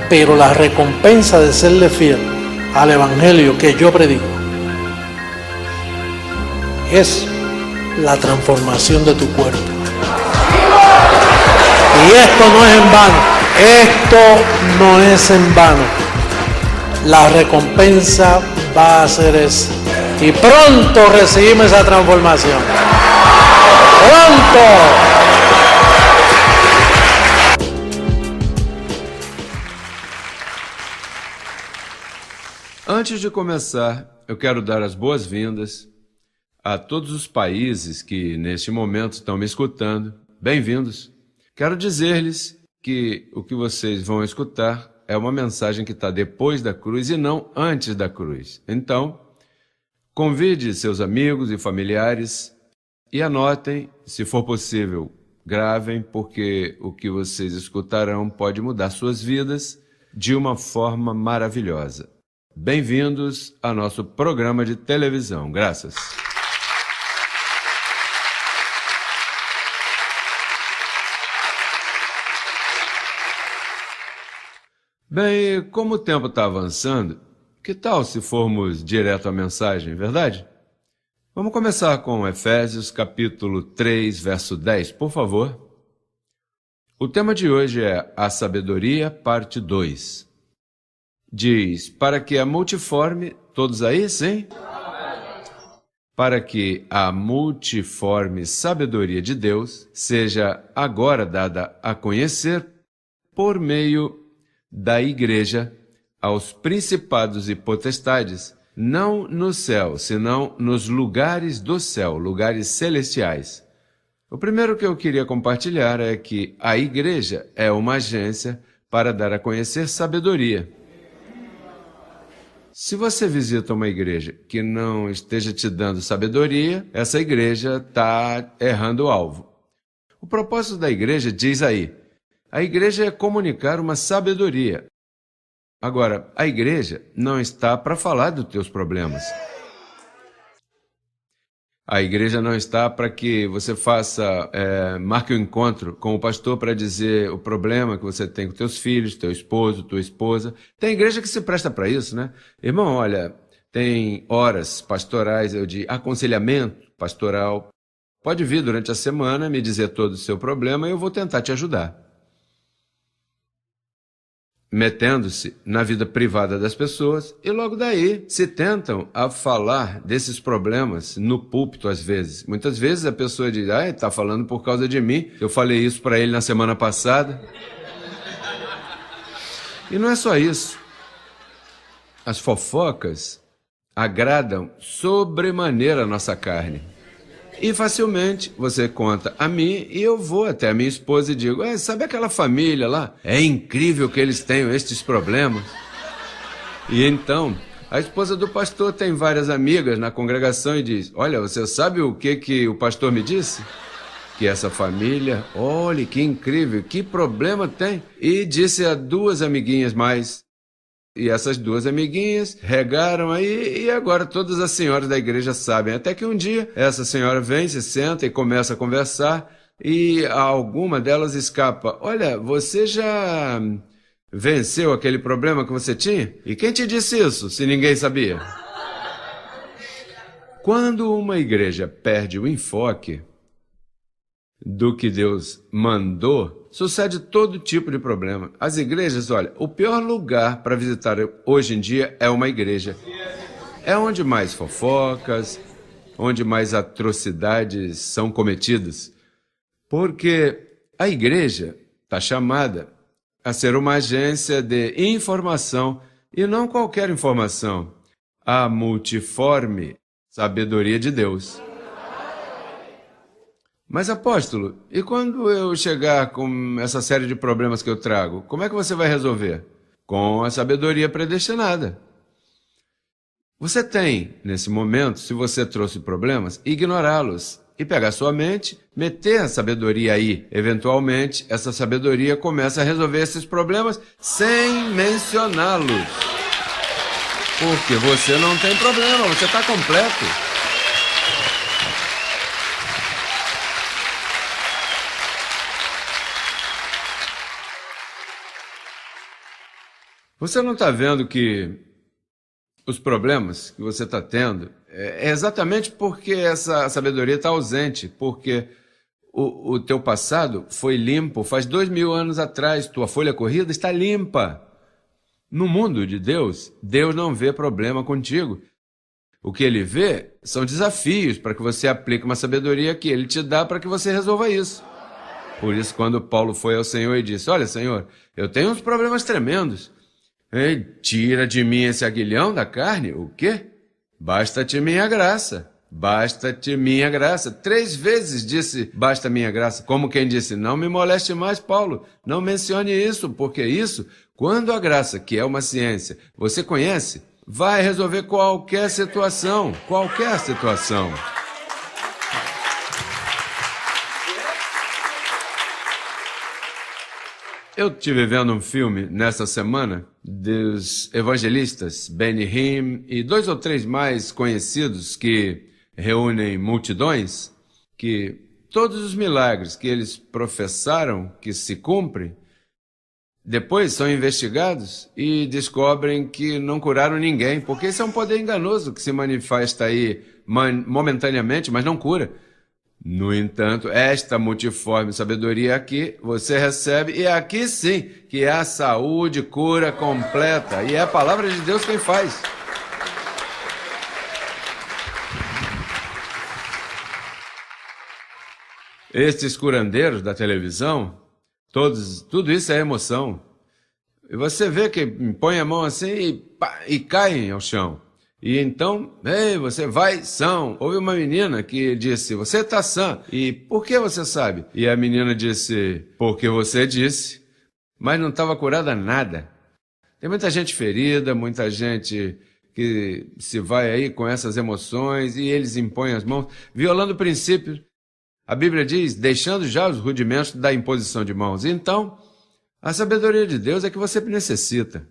pero la recompensa de serle fiel al evangelio que yo predico es la transformación de tu cuerpo. Y esto no es en vano, esto no es en vano. La recompensa va a ser esa. Y pronto recibimos esa transformación. ¡Pronto! Antes de começar, eu quero dar as boas-vindas a todos os países que neste momento estão me escutando. Bem-vindos. Quero dizer-lhes que o que vocês vão escutar é uma mensagem que está depois da cruz e não antes da cruz. Então, convide seus amigos e familiares e anotem, se for possível, gravem, porque o que vocês escutarão pode mudar suas vidas de uma forma maravilhosa. Bem-vindos ao nosso programa de televisão. Graças. Bem, como o tempo está avançando, que tal se formos direto à mensagem, verdade? Vamos começar com Efésios capítulo 3, verso 10, por favor. O tema de hoje é a sabedoria, parte 2. Diz, para que a multiforme, todos aí, sim? Para que a multiforme sabedoria de Deus seja agora dada a conhecer por meio da igreja aos principados e potestades, não no céu, senão nos lugares do céu, lugares celestiais. O primeiro que eu queria compartilhar é que a igreja é uma agência para dar a conhecer sabedoria. Se você visita uma igreja que não esteja te dando sabedoria, essa igreja está errando o alvo. O propósito da igreja diz aí, a igreja é comunicar uma sabedoria. Agora, a igreja não está para falar dos teus problemas. A igreja não está para que você marque um encontro com o pastor para dizer o problema que você tem com teus filhos, teu esposo, tua esposa. Tem igreja que se presta para isso, né? Irmão, olha, tem horas pastorais, de aconselhamento pastoral. Pode vir durante a semana me dizer todo o seu problema e eu vou tentar te ajudar. Metendo-se na vida privada das pessoas e logo daí se tentam a falar desses problemas no púlpito às vezes. Muitas vezes a pessoa diz, está falando por causa de mim, eu falei isso para ele na semana passada. E não é só isso. As fofocas agradam sobremaneira a nossa carne. E facilmente você conta a mim e eu vou até a minha esposa e digo, sabe aquela família lá? É incrível que eles tenham estes problemas. E então, a esposa do pastor tem várias amigas na congregação e diz, olha, você sabe o que o pastor me disse? Que essa família, olha que incrível, que problema tem. E disse a duas amiguinhas mais. E essas duas amiguinhas regaram aí e agora todas as senhoras da igreja sabem. Até que um dia essa senhora vem, se senta e começa a conversar e alguma delas escapa. Olha, você já venceu aquele problema que você tinha? E quem te disse isso, se ninguém sabia? Quando uma igreja perde o enfoque do que Deus mandou, sucede todo tipo de problema. As igrejas, olha, o pior lugar para visitar hoje em dia é uma igreja. É onde mais fofocas, onde mais atrocidades são cometidas. Porque a igreja está chamada a ser uma agência de informação e não qualquer informação. A multiforme sabedoria de Deus. Mas, apóstolo, e quando eu chegar com essa série de problemas que eu trago, como é que você vai resolver? Com a sabedoria predestinada. Você tem, nesse momento, se você trouxe problemas, ignorá-los e pegar sua mente, meter a sabedoria aí. Eventualmente, essa sabedoria começa a resolver esses problemas sem mencioná-los. Porque você não tem problema, você está completo. Você não está vendo que os problemas que você está tendo é exatamente porque essa sabedoria está ausente, porque o teu passado foi limpo faz 2000 anos atrás, tua folha corrida está limpa. No mundo de Deus, Deus não vê problema contigo. O que ele vê são desafios para que você aplique uma sabedoria que ele te dá para que você resolva isso. Por isso, quando Paulo foi ao Senhor e disse: olha, Senhor, eu tenho uns problemas tremendos. Ei, tira de mim esse aguilhão da carne. O quê? Basta-te minha graça. Basta-te minha graça. 3 vezes disse, basta minha graça. Como quem disse, não me moleste mais, Paulo. Não mencione isso, porque isso, quando a graça, que é uma ciência, você conhece, vai resolver qualquer situação. Qualquer situação. Eu estive vendo um filme nessa semana dos evangelistas Benny Hinn e 2 ou 3 mais conhecidos que reúnem multidões, que todos os milagres que eles professaram que se cumprem, depois são investigados e descobrem que não curaram ninguém, porque isso é um poder enganoso que se manifesta aí momentaneamente, mas não cura. No entanto, esta multiforme sabedoria aqui você recebe, e aqui sim, que é a saúde, cura completa, e é a palavra de Deus quem faz. Estes curandeiros da televisão, tudo isso é emoção. E você vê que põe a mão assim e caem ao chão. E então, ei, você vai são. Houve uma menina que disse, você está sã. E por que você sabe? E a menina disse, porque você disse. Mas não estava curada nada. Tem muita gente ferida, muita gente que se vai aí com essas emoções e eles impõem as mãos, violando princípios. A Bíblia diz, deixando já os rudimentos da imposição de mãos. Então, a sabedoria de Deus é que você necessita.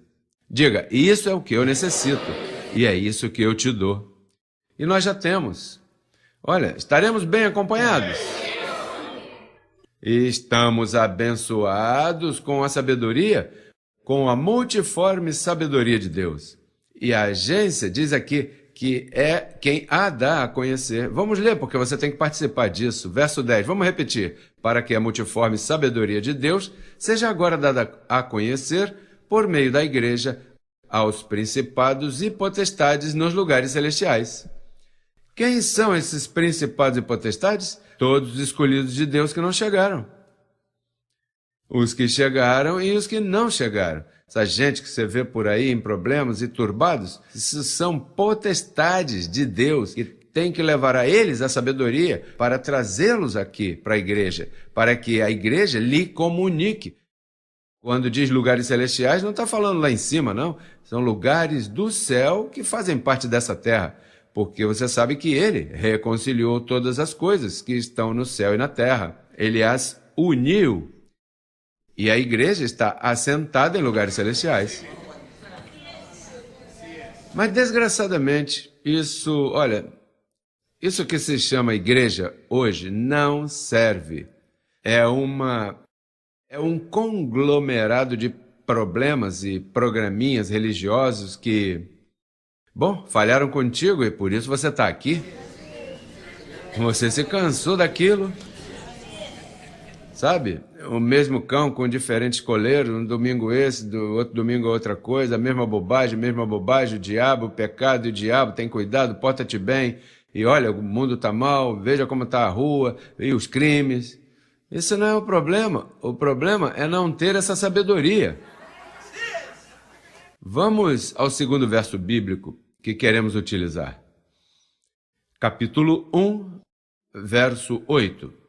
Diga, isso é o que eu necessito. E é isso que eu te dou. E nós já temos. Olha, estaremos bem acompanhados. E estamos abençoados com a sabedoria, com a multiforme sabedoria de Deus. E a agência diz aqui que é quem a dá a conhecer. Vamos ler, porque você tem que participar disso. Verso 10, vamos repetir. Para que a multiforme sabedoria de Deus seja agora dada a conhecer por meio da igreja aos principados e potestades nos lugares celestiais. Quem são esses principados e potestades? Todos os escolhidos de Deus que não chegaram. Os que chegaram e os que não chegaram. Essa gente que você vê por aí em problemas e turbados, isso são potestades de Deus que tem que levar a eles a sabedoria para trazê-los aqui para a igreja, para que a igreja lhe comunique. Quando diz lugares celestiais, não está falando lá em cima, não. São lugares do céu que fazem parte dessa terra, porque você sabe que ele reconciliou todas as coisas que estão no céu e na terra. Ele as uniu. E a igreja está assentada em lugares celestiais. Mas, desgraçadamente, isso que se chama igreja hoje não serve. É um conglomerado de problemas e programinhas religiosos que, falharam contigo e por isso você está aqui. Você se cansou daquilo. Sabe? O mesmo cão com diferentes coleiros, um domingo esse, do outro domingo outra coisa, a mesma bobagem, o diabo, o pecado e o diabo, tem cuidado, porta-te bem, e olha, o mundo está mal, veja como está a rua, e os crimes. Isso não é o problema é não ter essa sabedoria. Vamos ao segundo verso bíblico que queremos utilizar. Capítulo 1, verso 8.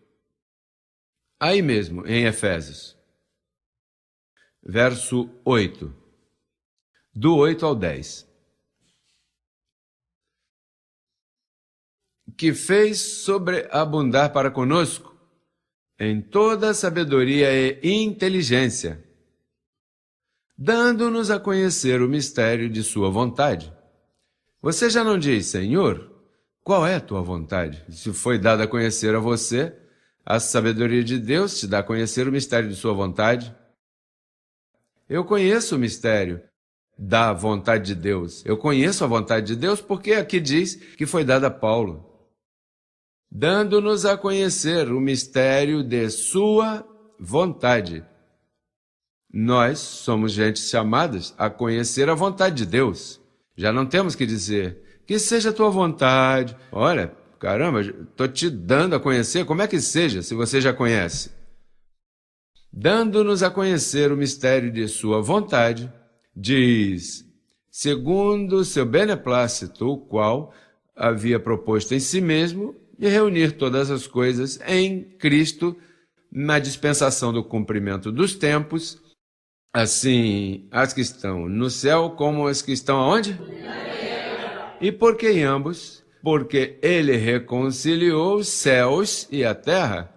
Aí mesmo, em Efésios. Verso 8. Do 8 ao 10. Que fez sobreabundar para conosco em toda sabedoria e inteligência, dando-nos a conhecer o mistério de sua vontade. Você já não diz, Senhor, qual é a tua vontade? Se foi dado a conhecer a você, a sabedoria de Deus te dá a conhecer o mistério de sua vontade. Eu conheço o mistério, da vontade de Deus. Eu conheço a vontade de Deus porque aqui diz que foi dada a Paulo, dando-nos a conhecer o mistério de sua vontade. Nós somos gente chamadas a conhecer a vontade de Deus. Já não temos que dizer, que seja a tua vontade. Olha, caramba, estou te dando a conhecer, como é que seja, se você já conhece? Dando-nos a conhecer o mistério de sua vontade, diz, segundo o seu beneplácito, o qual havia proposto em si mesmo de reunir todas as coisas em Cristo, na dispensação do cumprimento dos tempos, assim as que estão no céu como as que estão aonde? E por que em ambos? Porque ele reconciliou os céus e a terra.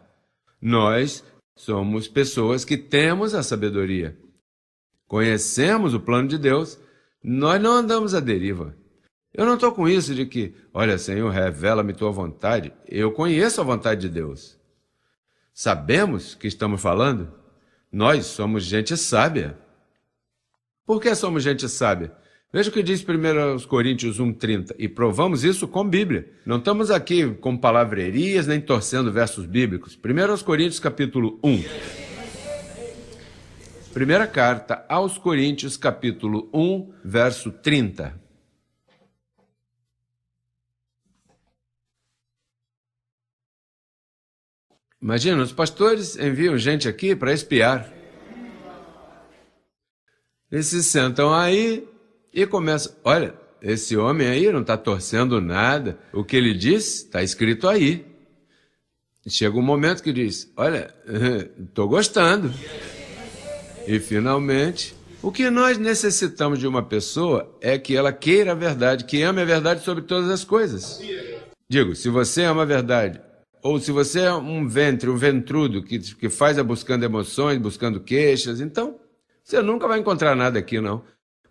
Nós somos pessoas que temos a sabedoria. Conhecemos o plano de Deus, nós não andamos à deriva. Eu não estou com isso de que, olha, Senhor, revela-me tua vontade. Eu conheço a vontade de Deus. Sabemos que estamos falando? Nós somos gente sábia. Por que somos gente sábia? Veja o que diz 1 Coríntios 1,30. E provamos isso com Bíblia. Não estamos aqui com palavrerias nem torcendo versos bíblicos. 1 Coríntios capítulo 1. Primeira carta aos Coríntios capítulo 1, verso 30. Imagina, os pastores enviam gente aqui para espiar. Eles se sentam aí e começam, olha, esse homem aí não está torcendo nada, o que ele diz está escrito aí. Chega um momento que diz, olha, estou gostando. E finalmente, o que nós necessitamos de uma pessoa é que ela queira a verdade, que ame a verdade sobre todas as coisas. Digo, se você ama a verdade, ou se você é um ventrudo que faz a buscando emoções, buscando queixas, então você nunca vai encontrar nada aqui, não.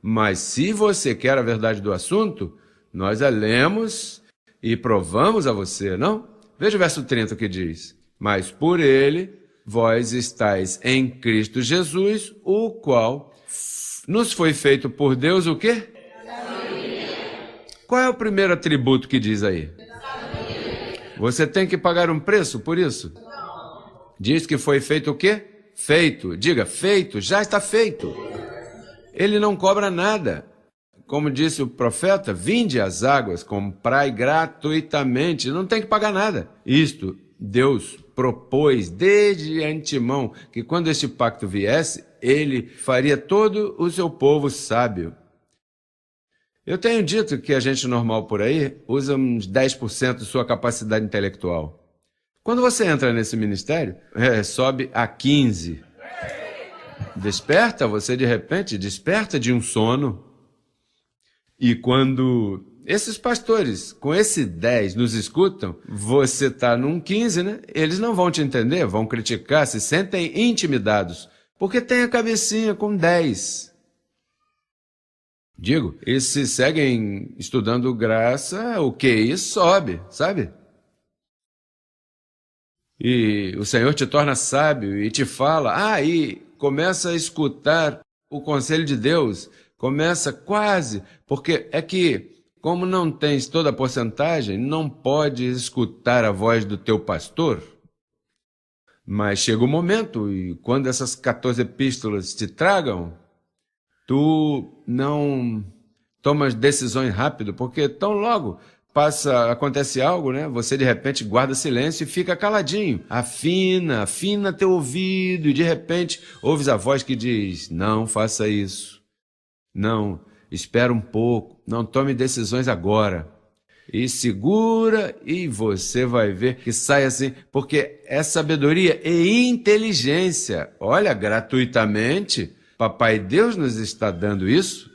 Mas se você quer a verdade do assunto, nós a lemos e provamos a você, não? Veja o verso 30 que diz, mas por ele vós estáis em Cristo Jesus, o qual nos foi feito por Deus o quê? Qual é o primeiro atributo que diz aí? Você tem que pagar um preço por isso? Diz que foi feito o quê? Feito. Diga, feito, já está feito. Ele não cobra nada. Como disse o profeta, vinde as águas, comprai gratuitamente, não tem que pagar nada. Isto, Deus propôs desde antemão que quando este pacto viesse, ele faria todo o seu povo sábio. Eu tenho dito que a gente normal por aí usa uns 10% de sua capacidade intelectual. Quando você entra nesse ministério, sobe a 15%. Desperta, você de repente desperta de um sono. E quando esses pastores com esse 10 nos escutam, você está num 15, né? Eles não vão te entender, vão criticar, se sentem intimidados, porque tem a cabecinha com 10. Digo, eles se seguem estudando graça, o QI sobe, sabe? E o Senhor te torna sábio e te fala, e começa a escutar o conselho de Deus, começa quase, porque é que, como não tens toda a porcentagem, não pode escutar a voz do teu pastor. Mas chega o momento, e quando essas 14 epístolas te tragam, tu não tomas decisões rápido, porque tão logo acontece algo, né? Você de repente guarda silêncio e fica caladinho. Afina teu ouvido e de repente ouves a voz que diz, não faça isso. Não, espera um pouco, não tome decisões agora. E segura e você vai ver que sai assim, porque é sabedoria e inteligência. Olha, gratuitamente, Papai Deus nos está dando isso.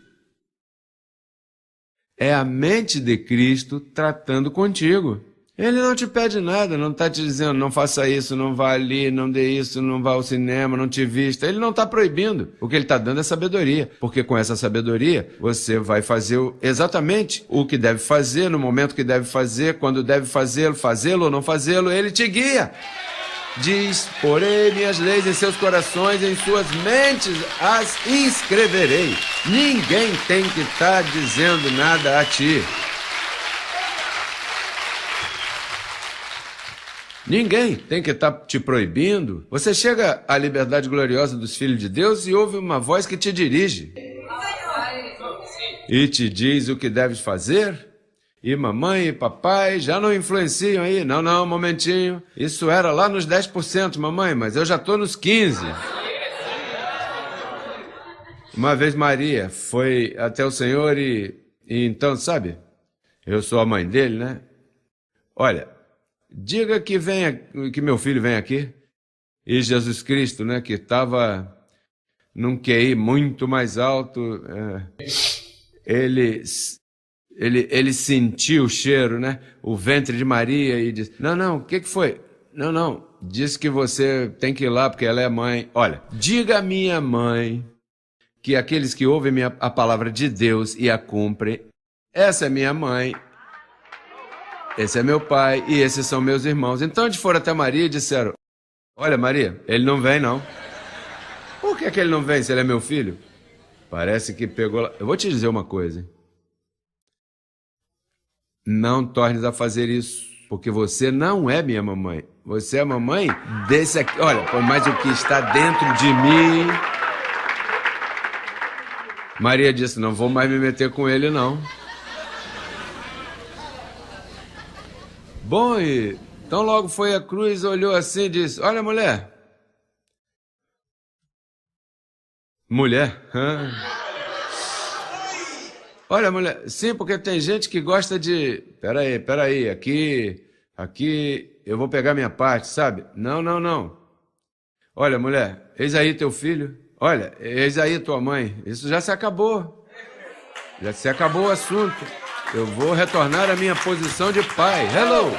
É a mente de Cristo tratando contigo. Ele não te pede nada, não está te dizendo, não faça isso, não vá ali, não dê isso, não vá ao cinema, não te vista. Ele não está proibindo. O que ele está dando é sabedoria. Porque com essa sabedoria, você vai fazer exatamente o que deve fazer, no momento que deve fazer, quando deve fazê-lo ou não fazê-lo, ele te guia. Diz, porei minhas leis em seus corações, em suas mentes as inscreverei. Ninguém tem que estar dizendo nada a ti. Ninguém tem que estar te proibindo. Você chega à liberdade gloriosa dos filhos de Deus e ouve uma voz que te dirige e te diz o que deves fazer. E mamãe e papai já não influenciam aí. Não, um momentinho. Isso era lá nos 10%, mamãe, mas eu já estou nos 15%. Uma vez Maria foi até o Senhor e então, sabe, eu sou a mãe dele, né? Olha, diga que meu filho vem aqui. E Jesus Cristo, né, que estava num QI muito mais alto, ele sentiu o cheiro, né? O ventre de Maria e disse, não, o que foi? Não, disse que você tem que ir lá porque ela é mãe. Olha, diga à minha mãe que aqueles que ouvem a palavra de Deus e a cumprem, essa é minha mãe, esse é meu pai e esses são meus irmãos. Então eles foram até Maria e disseram, olha Maria, ele não vem não. Por que ele não vem se ele é meu filho? Parece que pegou... Eu vou te dizer uma coisa, hein? Não tornes a fazer isso, porque você não é minha mamãe. Você é a mamãe desse aqui. Olha, mas o que está dentro de mim... Maria disse, não vou mais me meter com ele, não. Bom, e então logo foi à cruz, olhou assim e disse, olha, mulher. Mulher? Olha, mulher, sim, porque tem gente que gosta de... Peraí, aqui eu vou pegar minha parte, sabe? Não. Olha, mulher, eis aí teu filho. Olha, eis aí tua mãe. Isso já se acabou. Já se acabou o assunto. Eu vou retornar à minha posição de pai. Hello!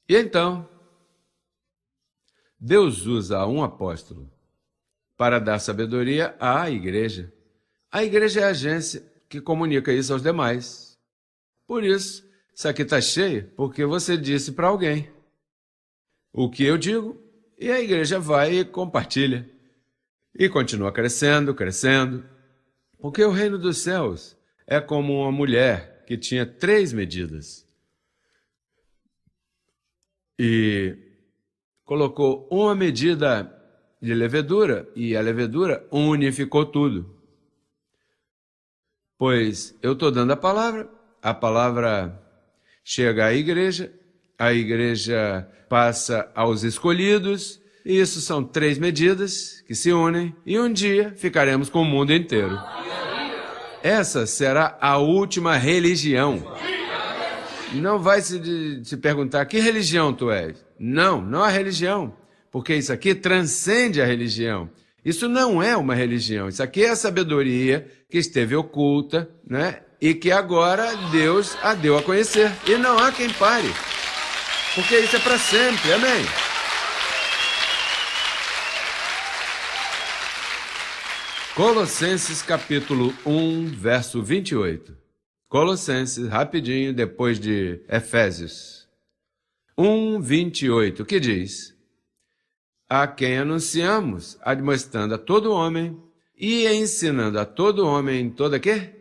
E então, Deus usa um apóstolo para dar sabedoria à igreja. A igreja é a agência que comunica isso aos demais. Por isso, isso aqui está cheio, porque você disse para alguém o que eu digo, e a igreja vai e compartilha. E continua crescendo, porque o reino dos céus é como uma mulher que tinha 3 medidas. E colocou uma medida de levedura, e a levedura unificou tudo. Pois eu estou dando a palavra chega à igreja, a igreja passa aos escolhidos, e isso são 3 medidas que se unem, e um dia ficaremos com o mundo inteiro. Essa será a última religião. Não vai se perguntar, que religião tu és? Não há religião, porque isso aqui transcende a religião. Isso não é uma religião, isso aqui é a sabedoria que esteve oculta, né? E que agora Deus a deu a conhecer. E não há quem pare, porque isso é para sempre, amém? Colossenses capítulo 1, verso 28. Colossenses, rapidinho, depois de Efésios. 1, 28, que diz? A quem anunciamos, admoestando a todo homem e ensinando a todo homem em toda quê?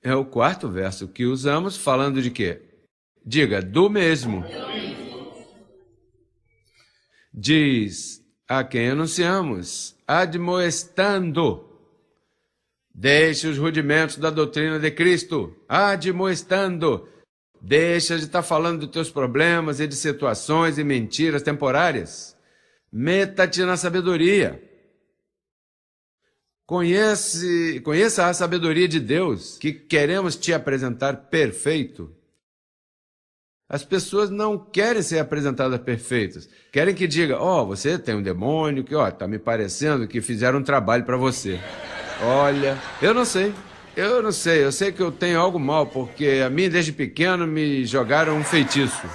É o 4º verso que usamos, falando de quê? Diga, do mesmo. Diz, a quem anunciamos, admoestando. Deixe os rudimentos da doutrina de Cristo, admoestando. Deixa de estar falando dos teus problemas e de situações e mentiras temporárias. Meta-te na sabedoria. Conheça a sabedoria de Deus, que queremos te apresentar perfeito. As pessoas não querem ser apresentadas perfeitas. Querem que diga, você tem um demônio, que tá me parecendo que fizeram um trabalho para você. Olha, eu não sei, eu sei que eu tenho algo mal, porque a mim desde pequeno me jogaram um feitiço.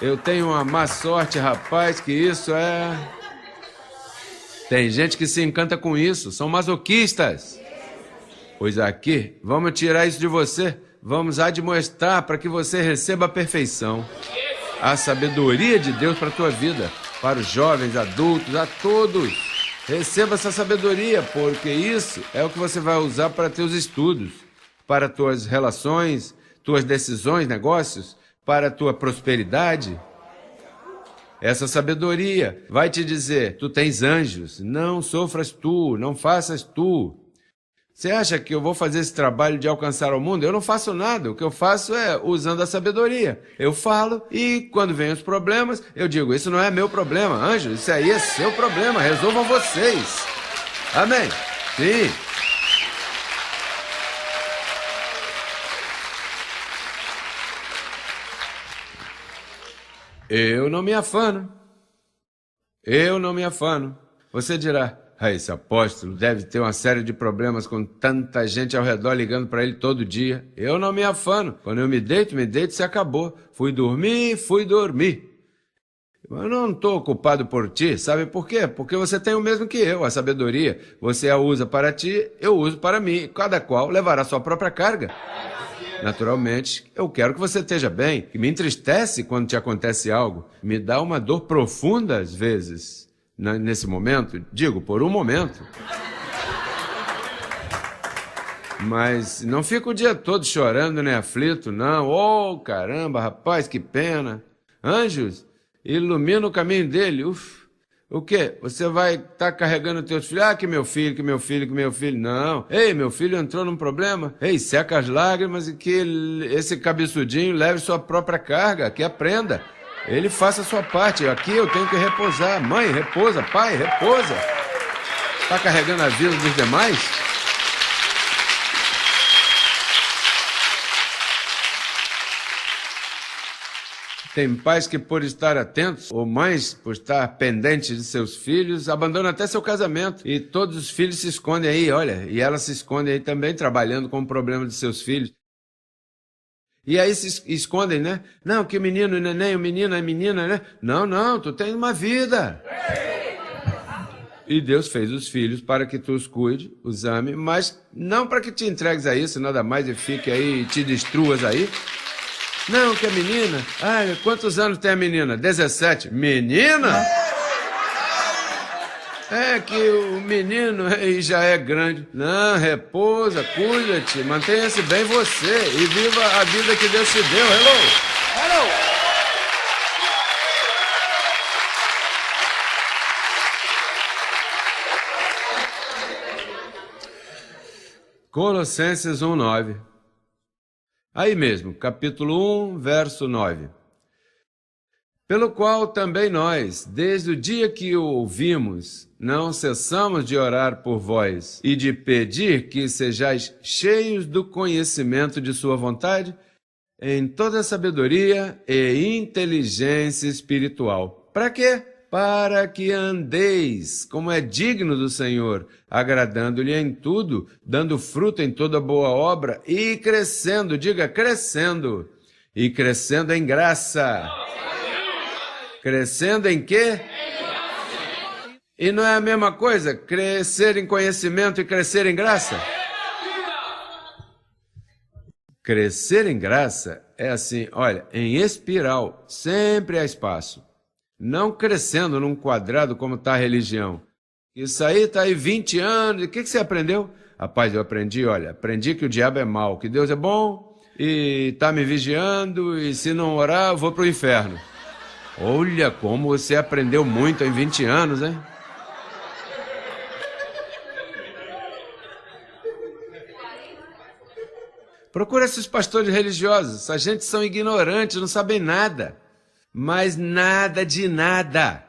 Eu tenho uma má sorte, rapaz, que isso é... Tem gente que se encanta com isso, são masoquistas. Pois aqui, vamos tirar isso de você, vamos admoestar para que você receba a perfeição, a sabedoria de Deus para a tua vida, para os jovens, adultos, a todos. Receba essa sabedoria, porque isso é o que você vai usar para teus estudos, para tuas relações, tuas decisões, negócios, para a tua prosperidade. Essa sabedoria vai te dizer, tu tens anjos, não sofras tu, não faças tu. Você acha que eu vou fazer esse trabalho de alcançar o mundo? Eu não faço nada, o que eu faço é usando a sabedoria. Eu falo e quando vem os problemas, eu digo, isso não é meu problema, anjo, isso aí é seu problema, resolvam vocês. Amém? Sim. Eu não me afano. Eu não me afano. Você dirá, esse apóstolo deve ter uma série de problemas com tanta gente ao redor ligando para ele todo dia. Eu não me afano. Quando eu me deito, se acabou. Fui dormir. Eu não estou ocupado por ti, sabe por quê? Porque você tem o mesmo que eu, a sabedoria. Você a usa para ti, eu uso para mim. Cada qual levará a sua própria carga. Naturalmente, eu quero que você esteja bem, que me entristece quando te acontece algo, me dá uma dor profunda às vezes, nesse momento, digo, por um momento. Mas não fico o dia todo chorando nem aflito, não. Oh, caramba, rapaz, que pena. Anjos, ilumina o caminho dele. O quê? Você vai estar carregando teus filhos? Que meu filho. Não. Ei, meu filho entrou num problema. Ei, seca as lágrimas e que esse cabeçudinho leve sua própria carga, que aprenda. Ele faça a sua parte. Aqui eu tenho que repousar. Mãe, repousa. Pai, repousa. Está carregando a vida dos demais? Tem pais que, por estar atentos, ou mães, por estar pendentes de seus filhos, abandonam até seu casamento. E todos os filhos se escondem aí, olha. E elas se escondem aí também, trabalhando com o problema de seus filhos. E aí se escondem, né? Não, que o menino, o neném, o menino, a menina, né? Não, tu tens uma vida. E Deus fez os filhos para que tu os cuide, os ame, mas não para que te entregues a isso, nada mais, e fique aí, e te destruas aí. Não, que a menina... quantos anos tem a menina? 17. Menina? É que o menino já é grande. Não, repousa, cuida-te, mantenha-se bem você e viva a vida que Deus te deu. Hello! Colossenses 1:9. Aí mesmo, capítulo 1, verso 9. Pelo qual também nós, desde o dia que o ouvimos, não cessamos de orar por vós e de pedir que sejais cheios do conhecimento de sua vontade, em toda sabedoria e inteligência espiritual. Para quê? Para que andeis como é digno do Senhor, agradando-lhe em tudo, dando fruto em toda boa obra e crescendo, diga crescendo, e crescendo em graça. Crescendo em quê? E não é a mesma coisa crescer em conhecimento e crescer em graça? Crescer em graça é assim, olha, em espiral, sempre há espaço. Não crescendo num quadrado como está a religião. Isso aí está aí 20 anos. O que você aprendeu? Rapaz, eu aprendi que o diabo é mau, que Deus é bom e está me vigiando e se não orar eu vou para o inferno. Olha como você aprendeu muito em 20 anos, hein? Procura esses pastores religiosos. Essa gente são ignorantes, não sabem nada. Mas nada de nada.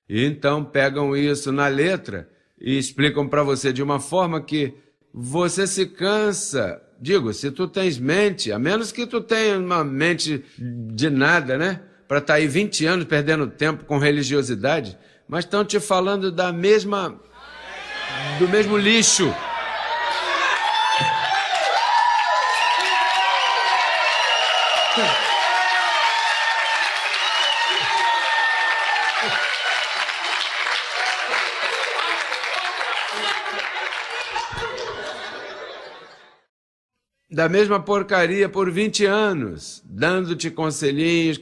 E então pegam isso na letra e explicam para você de uma forma que você se cansa. Digo, se tu tens mente, a menos que tu tenha uma mente de nada, né? Para estar aí 20 anos perdendo tempo com religiosidade, mas estão te falando do mesmo lixo. da mesma porcaria por 20 anos, dando-te conselhinhos,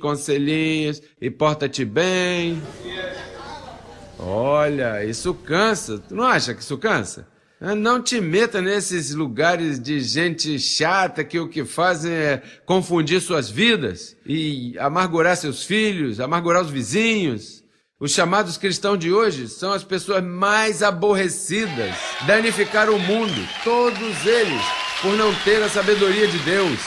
e porta-te bem. Olha, isso cansa. Tu não acha que isso cansa? Não te meta nesses lugares de gente chata que o que fazem é confundir suas vidas e amargurar seus filhos, amargurar os vizinhos. Os chamados cristãos de hoje são as pessoas mais aborrecidas, danificaram o mundo, todos eles, por não ter a sabedoria de Deus.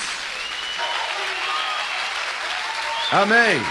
Amém.